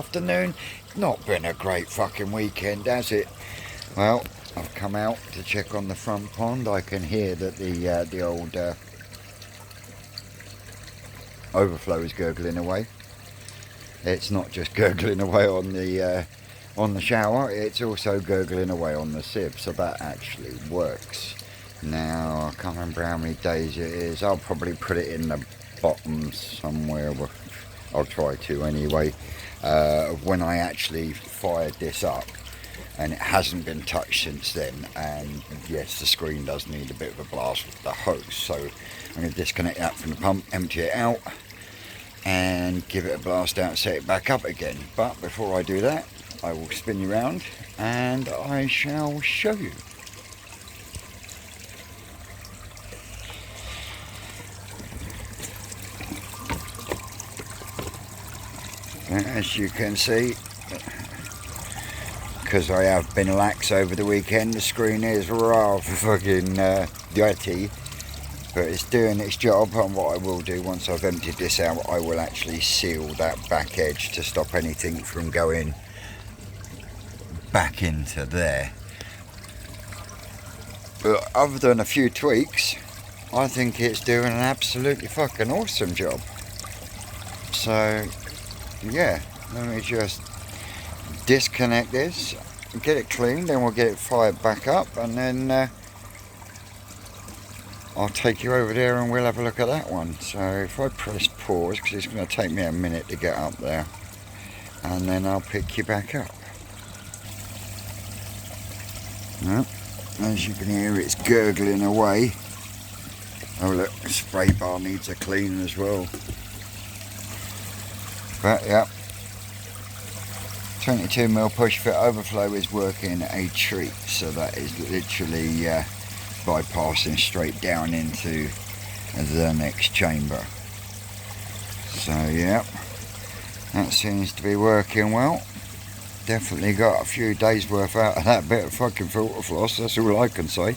afternoon. Not been a great fucking weekend, has it? Well, I've come out to check on the front pond. I can hear that the old overflow is gurgling away. It's not just gurgling away on the shower, it's also gurgling away on the sieve, so that actually works. Now, I can't remember how many days it is. I'll probably put it in the bottom somewhere. I'll try to anyway. When I actually fired this up, and it hasn't been touched since then. And yes, the screen does need a bit of a blast with the hose. So I'm going to disconnect that from the pump, empty it out, and give it a blast out, set it back up again. But before I do that, I will spin you around and I shall show you. As you can see, because I have been lax over the weekend, the screen is rather fucking dirty, but it's doing its job. And what I will do once I've emptied this out, I will actually seal that back edge to stop anything from going back into there. But other than a few tweaks, I think it's doing an absolutely fucking awesome job. So yeah, let me just disconnect this, get it clean, then we'll get it fired back up, and then I'll take you over there and we'll have a look at that one. So if I press pause, because it's going to take me a minute to get up there, and then I'll pick you back up. Well, as you can hear, it's gurgling away. Oh look, the spray bar needs a clean as well. But yeah, 22mm push fit overflow is working a treat. So that is literally bypassing straight down into the next chamber. So yeah, that seems to be working well. Definitely got a few days worth out of that bit of fucking filter floss, that's all I can say.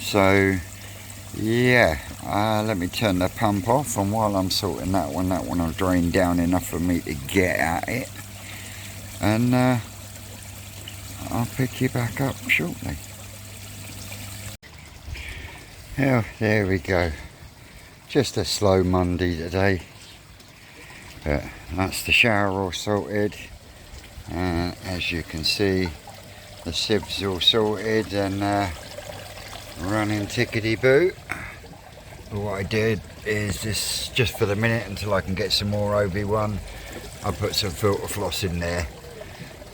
So yeah, let me turn the pump off, and while I'm sorting that one will drain down enough for me to get at it, and I'll pick you back up shortly. Oh, there we go. Just a slow Monday today, but that's the shower all sorted, and as you can see, the sieve's all sorted and running tickety-boo. What I did is this, just for the minute until I can get some more OB1, I put some filter floss in there,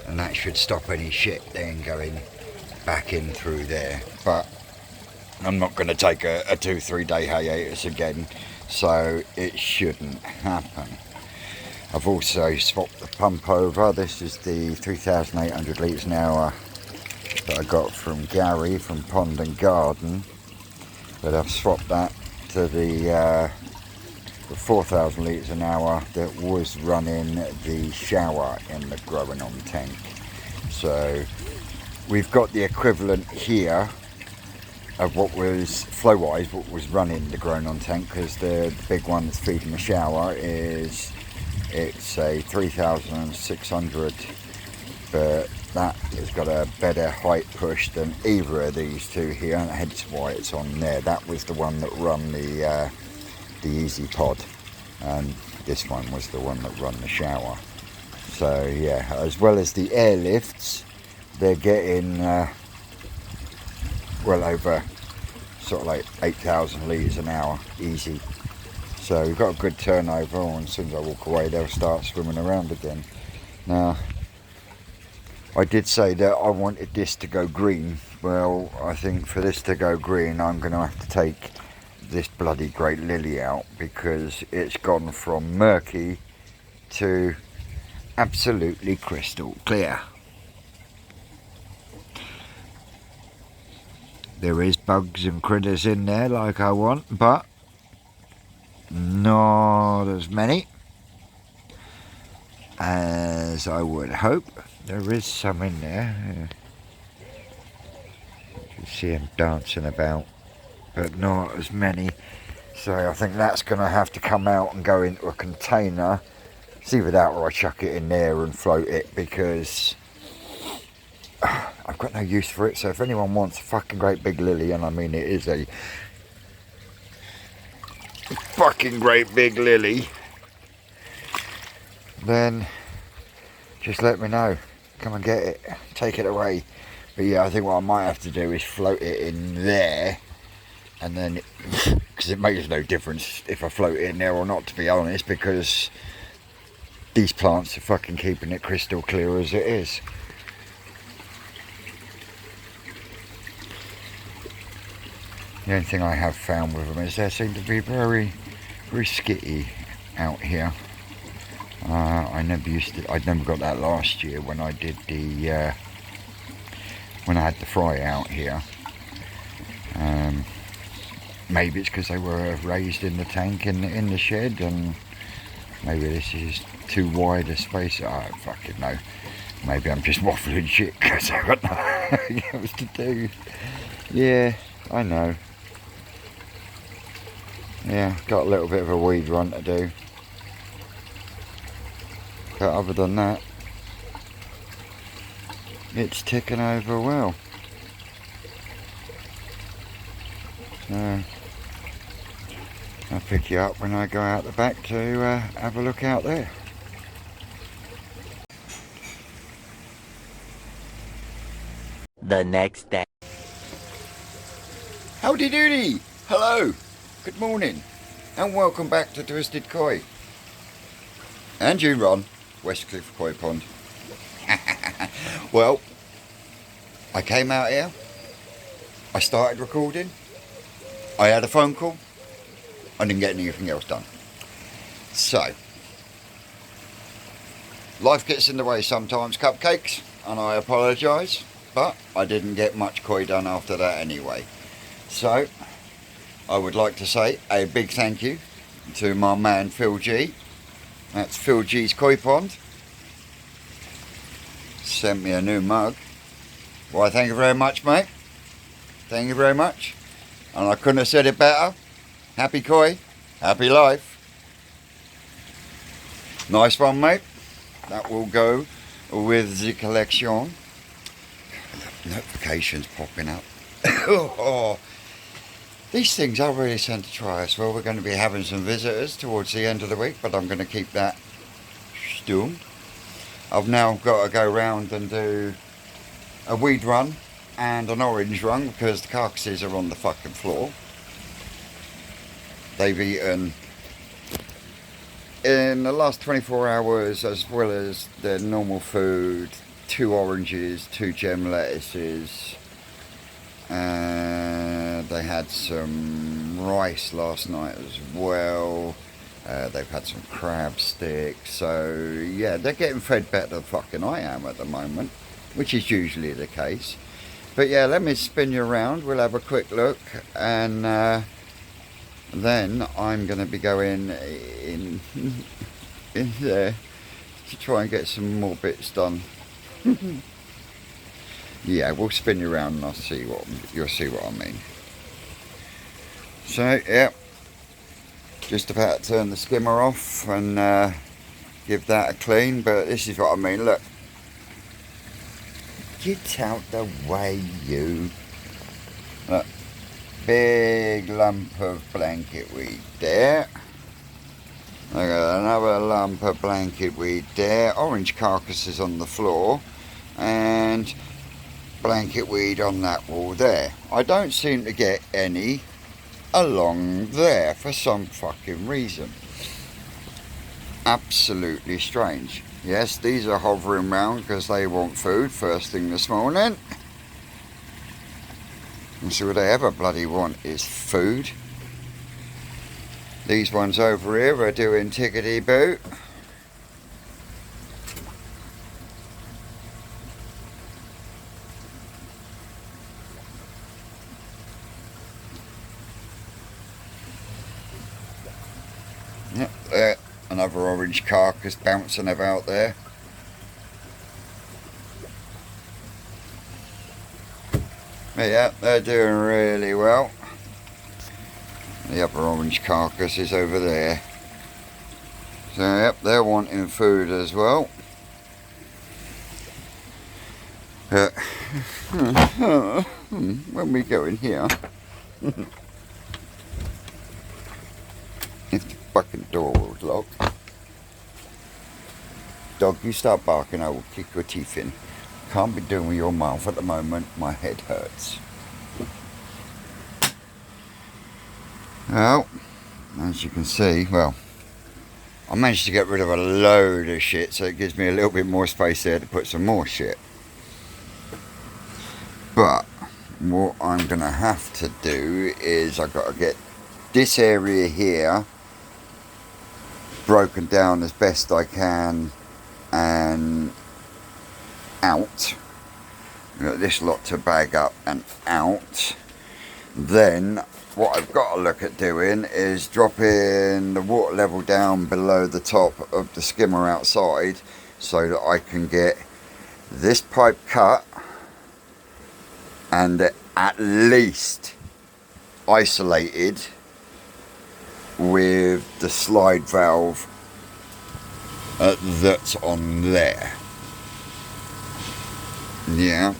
and that should stop any shit then going back in through there. But I'm not going to take a 2-3 day hiatus again, so it shouldn't happen. I've also swapped the pump over. This is the 3,800 litres an hour that I got from Gary from Pond and Garden, but I've swapped that to the 4,000 litres an hour that was running the shower in the growing on tank. So we've got the equivalent here of what was flow wise what was running the growing on tank, because the big one that's feeding the shower it's a 3,600, but that has got a better height push than either of these two here, and hence why it's on there. That was the one that run the easy pod, and this one was the one that run the shower. So yeah, as well as the air lifts, they're getting well over sort of like 8,000 litres an hour easy. So we've got a good turnover, and as soon as I walk away they'll start swimming around again. Now, I did say that I wanted this to go green. Well, I think for this to go green I'm going to have to take this bloody great lily out, because it's gone from murky to absolutely crystal clear. There is bugs and critters in there like I want, but not as many as I would hope. There is some in there. You can see them dancing about, but not as many. So I think that's going to have to come out and go into a container It's either that or I chuck it in there and float it, because I've got no use for it. So if anyone wants a fucking great big lily, and I mean it is a fucking great big lily, then just let me know. Come and get it, take it away. But yeah, I think what I might have to do is float it in there, and then, because it makes no difference if I float it in there or not, to be honest, because these plants are fucking keeping it crystal clear as it is. The only thing I have found with them is they seem to be very, very skitty out here. I'd never got that last year when I did the, when I had the fry out here. Maybe it's because they were raised in the tank in the shed, and maybe this is too wide a space. I don't fucking know. Maybe I'm just waffling shit because I got nothing else to do. Yeah, I know. Yeah, got a little bit of a weed run to do. But other than that, it's ticking over well. So I'll pick you up when I go out the back to have a look out there. The next day. Howdy doody! Hello! Good morning, and welcome back to Twisted Koi. And you, Ron, Westcliff Koi Pond. Well, I came out here, I started recording, I had a phone call, I didn't get anything else done. So, life gets in the way sometimes, cupcakes, and I apologise, but I didn't get much koi done after that anyway. So, I would like to say a big thank you to my man Phil G. That's Phil G's Koi Pond. Sent me a new mug. Why, thank you very much, mate. Thank you very much. And I couldn't have said it better. Happy koi, happy life. Nice one, mate. That will go with the collection. Notifications popping up. Oh. These things are really sent to try us. Well, we're going to be having some visitors towards the end of the week, but I'm going to keep that still. I've now got to go round and do a weed run and an orange run because the carcasses are on the fucking floor. They've eaten in the last 24 hours, as well as their normal food, 2 oranges, 2 gem lettuces, they had some rice last night as well. They've had some crab sticks. So yeah, they're getting fed better than fucking I am at the moment, which is usually the case. But yeah, let me spin you around. We'll have a quick look, and then I'm going to be going in there to try and get some more bits done. Yeah, we'll spin you around and you'll see what I mean. So yeah, just about to turn the skimmer off and give that a clean, but this is what I mean. Look, get out the way, you. Look, big lump of blanket weed there. I got another lump of blanket weed there. Orange carcasses on the floor, and blanket weed on that wall there. I don't seem to get any along there for some fucking reason. Absolutely strange. Yes, these are hovering round because they want food first thing this morning. And so all they ever bloody want is food. These ones over here are doing tickety boo. Yep, there, another orange carcass bouncing about there. But yeah, they're doing really well. The other orange carcass is over there. So yep, they're wanting food as well. When we go in here, if the fucking door was locked, dog, you start barking, I will kick your teeth in. Can't be doing with your mouth at the moment. My head hurts. Well, as you can see, well, I managed to get rid of a load of shit, so it gives me a little bit more space there to put some more shit. But what I'm going to have to do is I've got to get this area here broken down as best I can and out. I've got this lot to bag up and out. Then what I've got to look at doing is dropping the water level down below the top of the skimmer outside so that I can get this pipe cut and at least isolated with the slide valve that's on there. Yeah.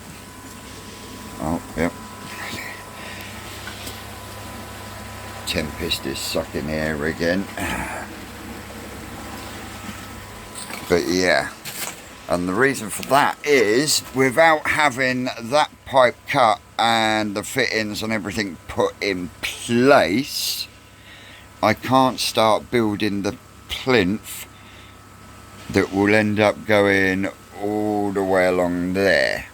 Oh, yep. Tempest is sucking air again. But yeah. And the reason for that is, without having that pipe cut and the fittings and everything put in place, I can't start building the plinth that will end up going all the way along there.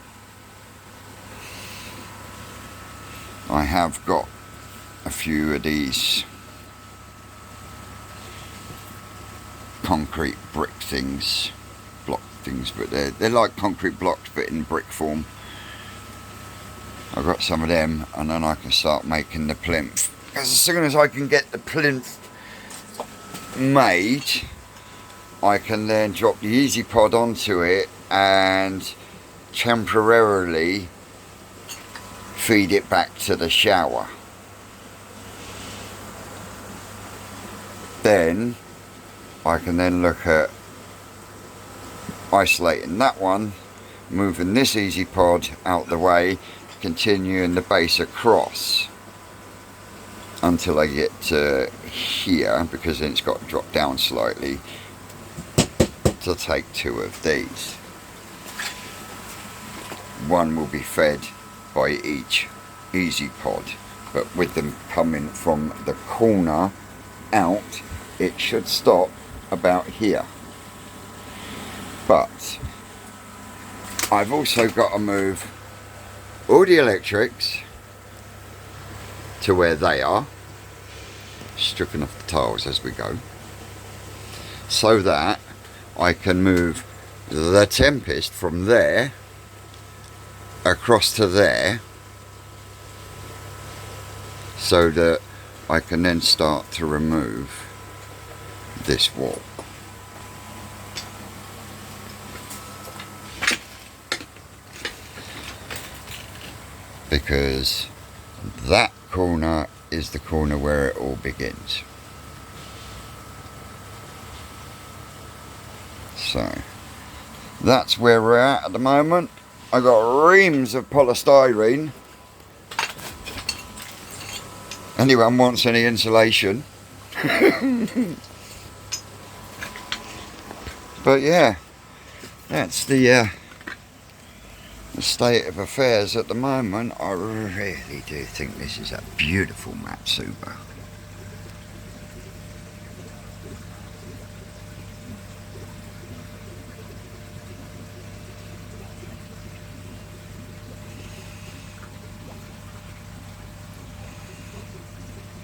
I have got a few of these concrete brick things, block things, but they're like concrete blocks but in brick form. I've got some of them, and then I can start making the plinth. Because as soon as I can get the plinth made, I can then drop the easy pod onto it and temporarily feed it back to the shower. Then I can then look at isolating that one, moving this easy pod out the way, continuing the base across until I get to here, because then it's got to drop down slightly to take two of these. One will be fed by each easy pod, but with them coming from the corner out, it should stop about here. But I've also got to move all the electrics to where they are, stripping off the tiles as we go, so that I can move the Tempest from there across to there, so that I can then start to remove this wall. Because that corner is the corner where it all begins. So that's where we're at the moment. I got reams of polystyrene. Anyone wants any insulation? But yeah, that's the state of affairs at the moment. I really do think this is a beautiful Matsuba.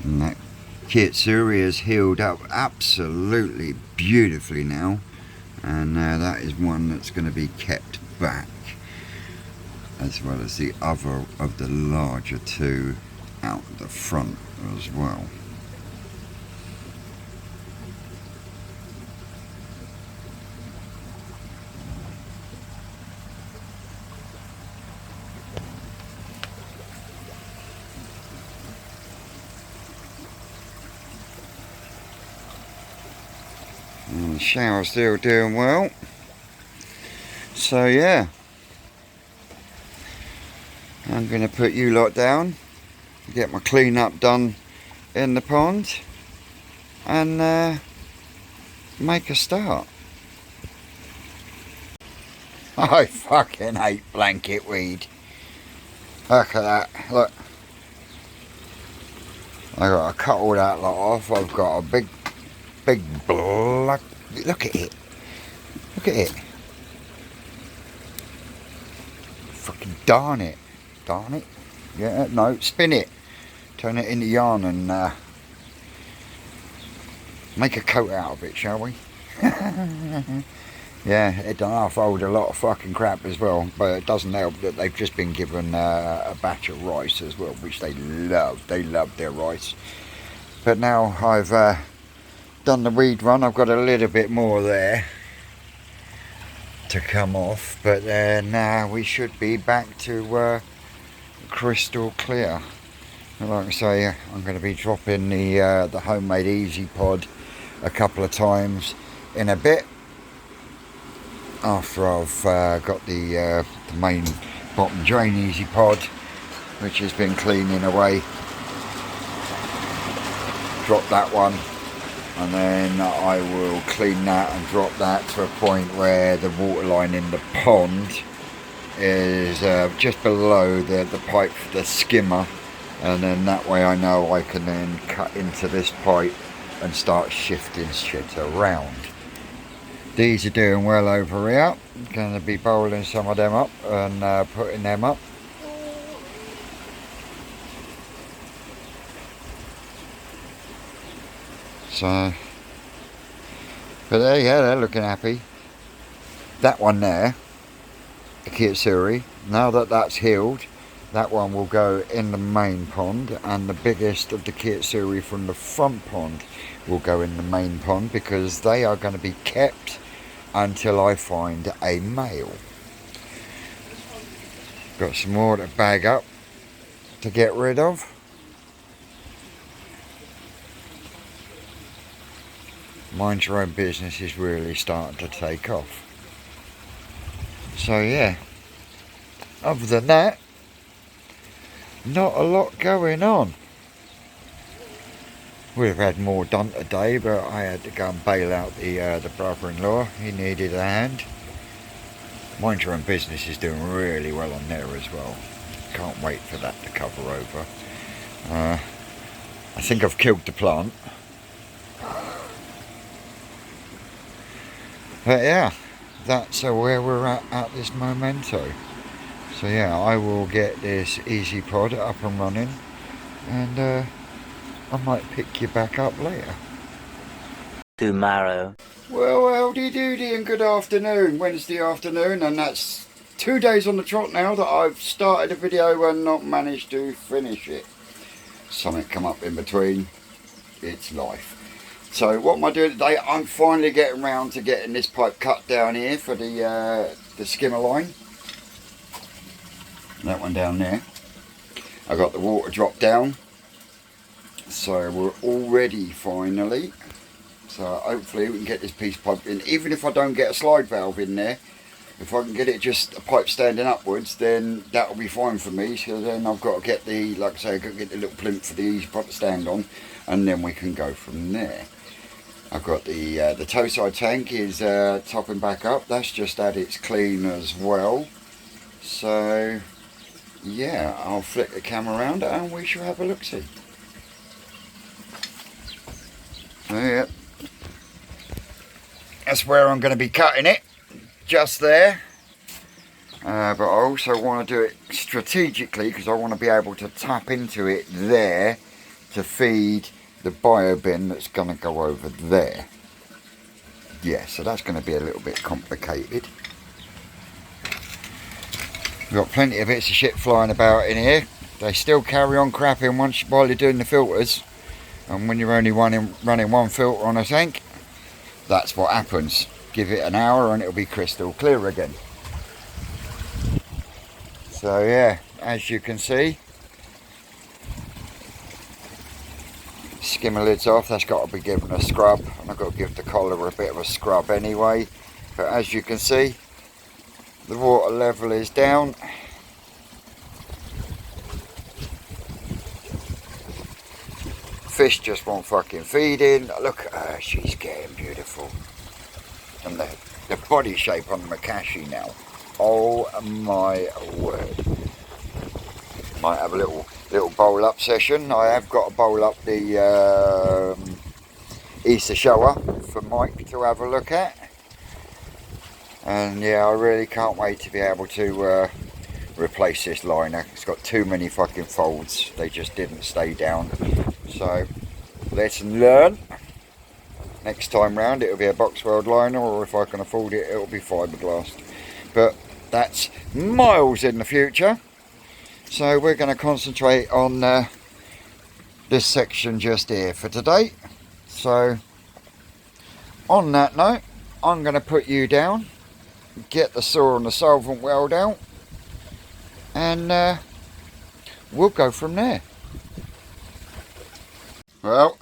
And that Kitsuri has healed up absolutely beautifully now, and that is one that's going to be kept back, as well as the other of the larger two out the front as well. And the shower's still doing well. So yeah, I'm going to put you lot down, get my clean up done in the pond, and make a start. I fucking hate blanket weed. Look at that, look. I got to cut all that lot off. I've got a big block. Look at it. Look at it. Fucking darn it. Darn it. Yeah, no, spin it. Turn it into yarn and make a coat out of it, shall we? Yeah, it done half-fold a lot of fucking crap as well, but it doesn't help that they've just been given a batch of rice as well, which they love. They love their rice. But now I've done the weed run, I've got a little bit more there to come off, but then we should be back to crystal clear. And like I say, I'm going to be dropping the homemade easy pod a couple of times in a bit, after I've got the main bottom drain easy pod, which has been cleaning away. Drop that one, and then I will clean that and drop that to a point where the water line in the pond is just below the pipe, the skimmer, and then that way I know I can then cut into this pipe and start shifting shit around. These are doing well over here. Going to be bowling some of them up and putting them up. So, but there, yeah, they're looking happy. That one there, the Kitsuri, now that that's healed, that one will go in the main pond, and the biggest of the Kitsuri from the front pond will go in the main pond, because they are going to be kept until I find a male. Got some more to bag up to get rid of. Mind your own business is really starting to take off. So yeah, other than that, not a lot going on. Would have had more done today, but I had to go and bail out the brother-in-law. He needed a hand. Mind your own business is doing really well on there as well. Can't wait for that to cover over. I think I've killed the plant. But yeah, that's where we're at this momento. So yeah, I will get this easy pod up and running, and I might pick you back up later. Tomorrow. Well, howdy doody and good afternoon. Wednesday afternoon, and that's 2 days on the trot now that I've started a video and not managed to finish it. Something come up in between. It's life. So what am I doing today? I'm finally getting round to getting this pipe cut down here for the skimmer line. That one down there. I got the water drop down. So we're all ready finally. So hopefully we can get this piece of pipe in. Even if I don't get a slide valve in there, if I can get it just a pipe standing upwards, then that'll be fine for me. So then I've got to get the, like I say, I've got to get the little plinth for the easy pot to stand on, and then we can go from there. I've got the toe side tank is topping back up. That's just had its clean as well. So yeah, I'll flick the camera around and we shall have a look-see. So yeah, that's where I'm going to be cutting it, just there. But I also want to do it strategically because I want to be able to tap into it there to feed the bio bin that's going to go over there. Yeah, so that's going to be a little bit complicated. We've got plenty of bits of shit flying about in here. They still carry on crapping while you're doing the filters. And when you're only running one filter on a tank, that's what happens. Give it an hour and it'll be crystal clear again. So yeah, as you can see, skimmer lid's off. That's got to be given a scrub, and I've got to give the collar a bit of a scrub anyway. But as you can see, the water level is down. Fish just won't fucking feed in. Look at her, she's getting beautiful. And the body shape on the Makashi now. Oh my word. Might have a little bowl up session. I have got to bowl up the Easter shower for Mike to have a look at. And yeah, I really can't wait to be able to replace this liner. It's got too many fucking folds. They just didn't stay down. So lesson learned. Next time round it'll be a Boxworld liner, or if I can afford it, it'll be fiberglass. But that's miles in the future. So we're going to concentrate on this section just here for today. So on that note, I'm going to put you down, get the saw and the solvent weld out, and we'll go from there. Well,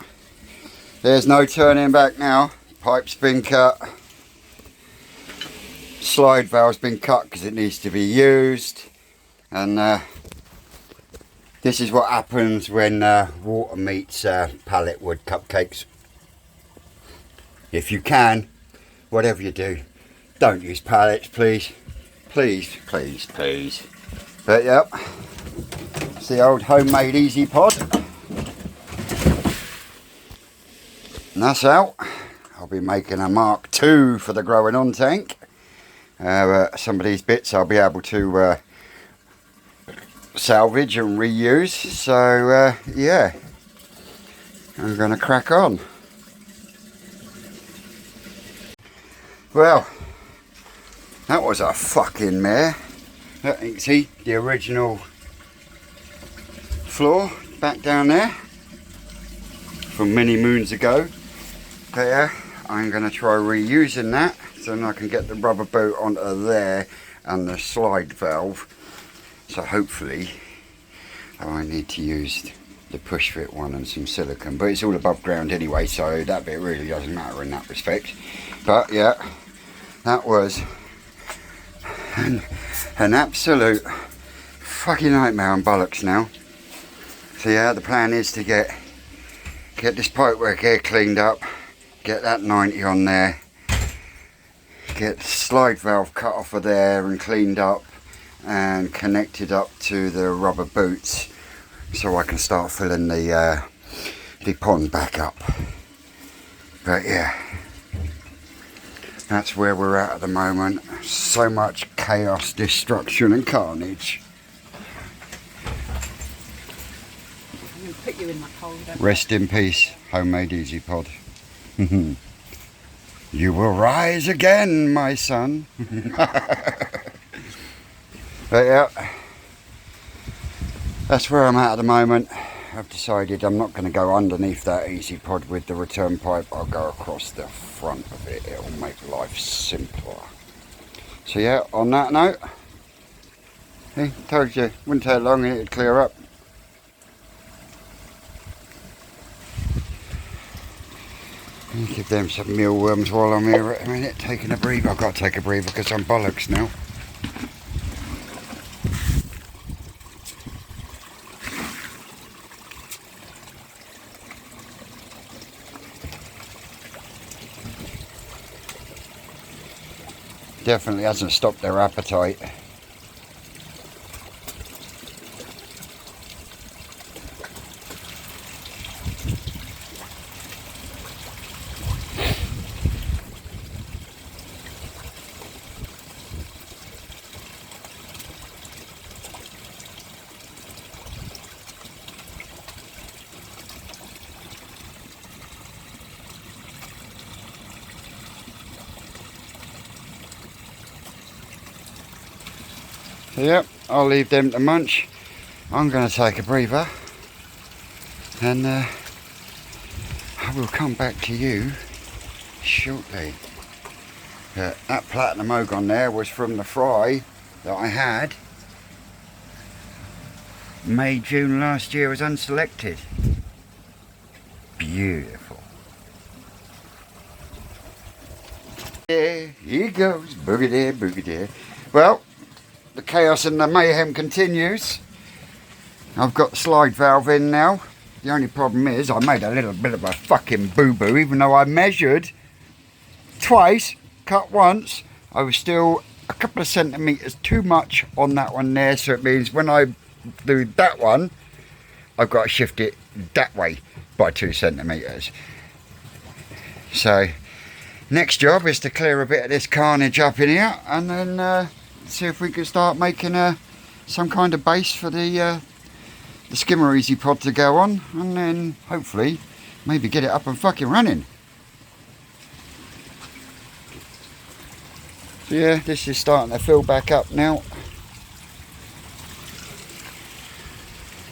there's no turning back now. Pipe's been cut. Slide valve's been cut because it needs to be used. And this is what happens when water meets pallet wood cupcakes. If you can, whatever you do, don't use pallets, please. Please, please, please. But yep, it's the old homemade Easy Pod. And that's out. I'll be making a Mark II for the growing on tank. Some of these bits I'll be able to salvage and reuse. So yeah, I'm going to crack on. Well, that was a fucking mare. You can see the original floor back down there from many moons ago. But yeah, I'm going to try reusing that so then I can get the rubber boot onto there and the slide valve. So hopefully I need to use the push fit one and some silicone, but it's all above ground anyway, so that bit really doesn't matter in that respect. But yeah, that was an absolute fucking nightmare on bollocks now. So yeah, the plan is to get this pipework here cleaned up, get that 90 on there, get the slide valve cut off of there and cleaned up and connected up to the rubber boots so I can start filling the pond back up. But yeah, that's where we're at the moment. So much chaos, destruction and carnage. I'm going to put you in that hole. Rest in peace, homemade Easy Pod. You will rise again, my son. But yeah, that's where I'm at the moment. I've decided I'm not going to go underneath that Easy Pod with the return pipe. I'll go across the front of it. It'll make life simpler. So yeah, on that note, hey, told you, wouldn't take long and it'd clear up. Give them some mealworms while I'm here at a minute, taking a breather. I've got to take a breather because I'm bollocks now. Definitely hasn't stopped their appetite. So yep, I'll leave them to munch. I'm going to take a breather and I will come back to you shortly. That platinum ogon there was from the fry that I had May, June last year, was unselected. Beautiful. There he goes, boogie there, boogie there. Well, the chaos and the mayhem continues. I've got the slide valve in now. The only problem is I made a little bit of a fucking boo-boo, even though I measured twice, cut once. I was still a couple of centimetres too much on that one there, so it means when I do that one, I've got to shift it that way by 2 centimetres. So next job is to clear a bit of this carnage up in here, and then see if we can start making some kind of base for the Skimmer Easy Pod to go on, and then hopefully maybe get it up and fucking running. So yeah, this is starting to fill back up now.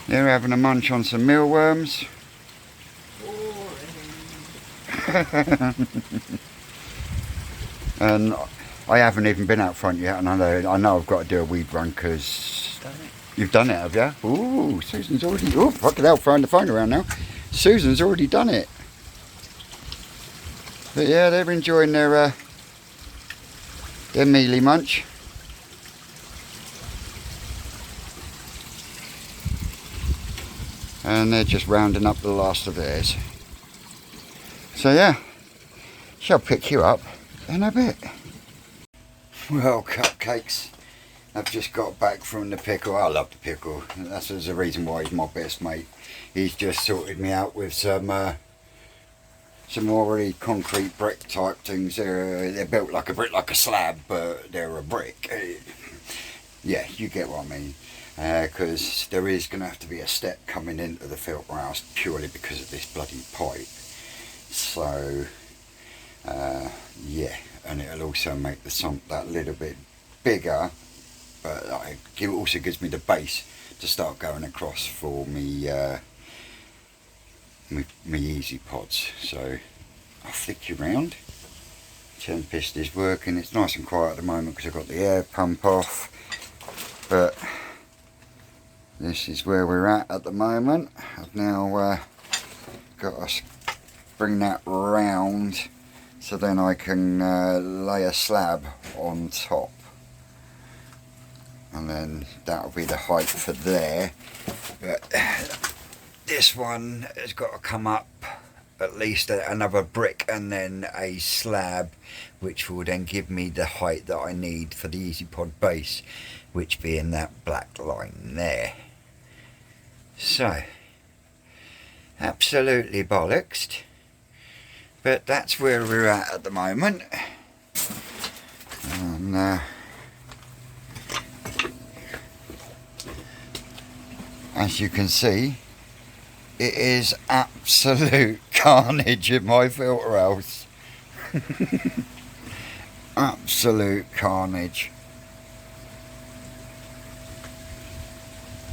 They're having a munch on some mealworms. And I haven't even been out front yet, and I know I've got to do a weed run because you've done it, have you? Ooh, Susan's already. Oh, fucking hell, throwing the phone around now. Susan's already done it. But yeah, they're enjoying their mealy munch. And they're just rounding up the last of theirs. So yeah, shall pick you up in a bit. Well, cupcakes, I've just got back from the pickle. I love the pickle. That's the reason why he's my best mate. He's just sorted me out with some already concrete brick type things. They're built like a brick, like a slab, but they're a brick. Yeah, you get what I mean. Because there is going to have to be a step coming into the filter house purely because of this bloody pipe. So yeah, and it'll also make the sump that little bit bigger, but it also gives me the base to start going across for me me easy pods. So I'll flick you round. Tempest is working. It's nice and quiet at the moment because I've got the air pump off, but this is where we're at the moment. I've now got to bring that round so then I can lay a slab on top, and then that'll be the height for there. But this one has got to come up at least another brick and then a slab, which will then give me the height that I need for the Easy Pod base, which being that black line there. So absolutely bollocksed, but that's where we're at the moment. And as you can see, it is absolute carnage in my filter house. Absolute carnage.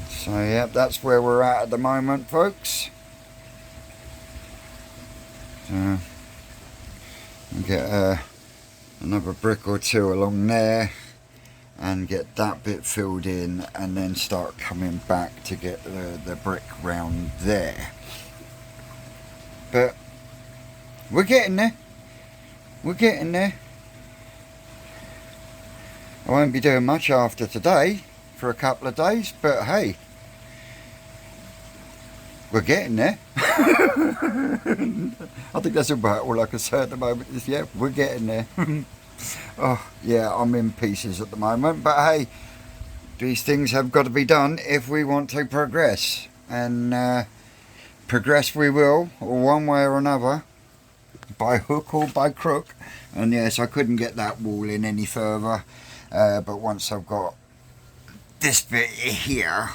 So yeah, that's where we're at the moment, folks. So we'll get another brick or two along there and get that bit filled in, and then start coming back to get the brick round there. But we're getting there. We're getting there. I won't be doing much after today for a couple of days, but hey, we're getting there. I think that's about all I can say at the moment is, yeah, we're getting there. Oh yeah, I'm in pieces at the moment, but hey, these things have got to be done if we want to progress, and progress we will, one way or another, by hook or by crook. And yes, I couldn't get that wall in any further, but once I've got this bit here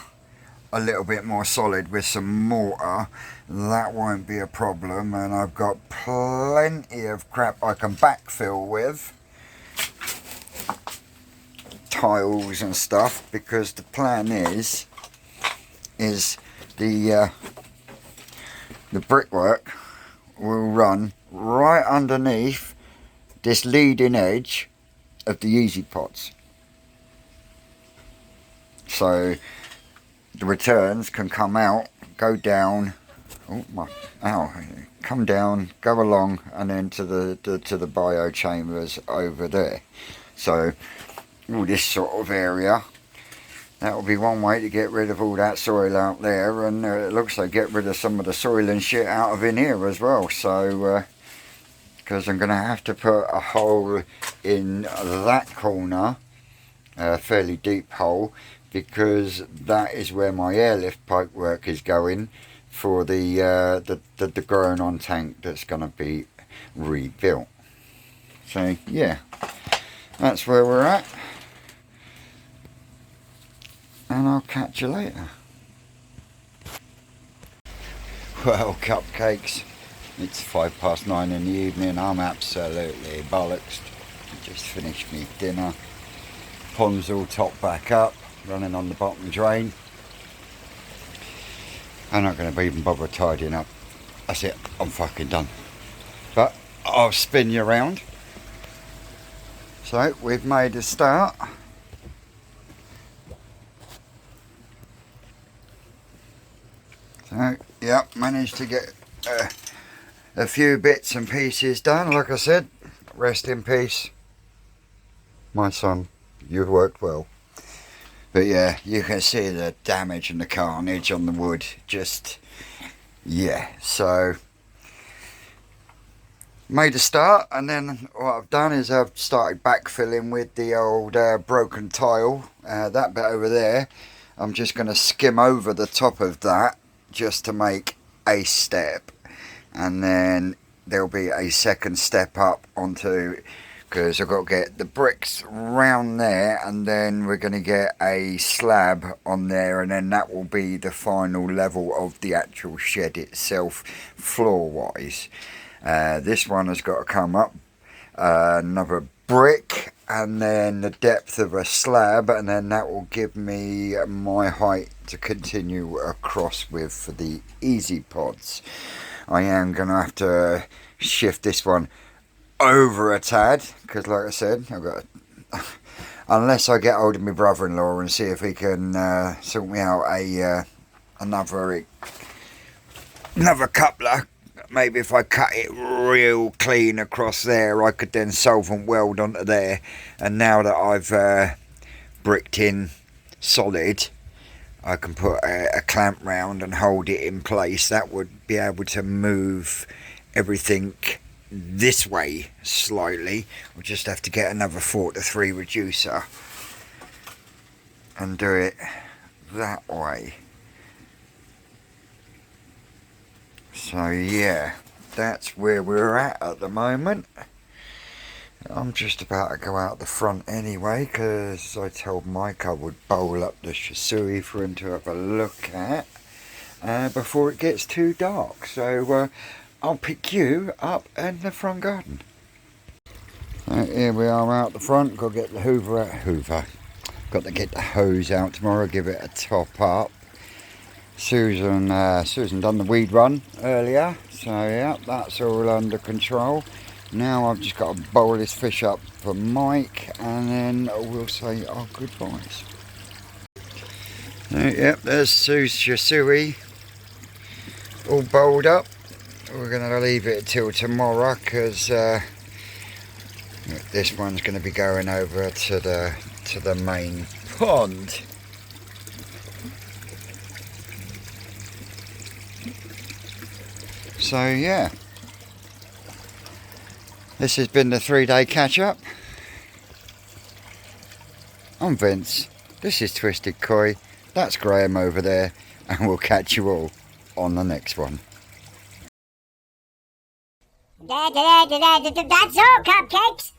a little bit more solid with some mortar, that won't be a problem. And I've got plenty of crap I can backfill with, tiles and stuff, because the plan is the brickwork will run right underneath this leading edge of the Easy Pods, so the returns can come out, go down Oh my! Ow! Come down, go along, and then to the bio chambers over there. So all this sort of area. That will be one way to get rid of all that soil out there, and it looks like get rid of some of the soil and shit out of in here as well. So because I'm going to have to put a hole in that corner, a fairly deep hole, because that is where my airlift pipework is going for the growing on tank that's going to be rebuilt. So yeah, that's where we're at, and I'll catch you later. Well, cupcakes, it's 9:05 in the evening. I'm absolutely bollocksed. Just finished me dinner. Pond's all topped back up, running on the bottom drain. I'm not going to even bother tidying up. That's it, I'm fucking done. But I'll spin you around. So we've made a start. So yeah, managed to get a few bits and pieces done. Like I said, rest in peace, my son. You've worked well. But yeah, you can see the damage and the carnage on the wood. Just, yeah. So, made a start, and then what I've done is I've started backfilling with the old broken tile. That bit over there, I'm just going to skim over the top of that just to make a step. And then there'll be a second step up onto, because I've got to get the bricks round there, and then we're going to get a slab on there, and then that will be the final level of the actual shed itself, floor wise. This one has got to come up another brick, and then the depth of a slab, and then that will give me my height to continue across with for the easy pods. I am going to have to shift this one over a tad, because like I said, I've got unless I get hold of my brother-in-law and see if he can sort me out another coupler. Maybe if I cut it real clean across there, I could then solvent weld onto there. And now that I've bricked in solid, I can put a clamp round and hold it in place. That would be able to move everything this way slightly. We'll just have to get another 4:3 reducer and do it that way. So yeah, that's where we're at the moment. I'm just about to go out the front anyway, because I told Mike I would bowl up the Shisui for him to have a look at before it gets too dark. So I'll pick you up in the front garden. So here we are out the front. Got to get the Hoover. Got to get the hose out tomorrow, give it a top up. Susan done the weed run earlier, so yeah, that's all under control. Now I've just got to bowl this fish up for Mike, and then we'll say our goodbyes. So, yep, there's Sue's Shisui all bowled up. We're going to leave it till tomorrow, because this one's going to be going over to the main pond. So yeah, this has been the 3-day catch-up. I'm Vince, this is Twisted Koi, that's Graham over there, and we'll catch you all on the next one. That's all, cupcakes.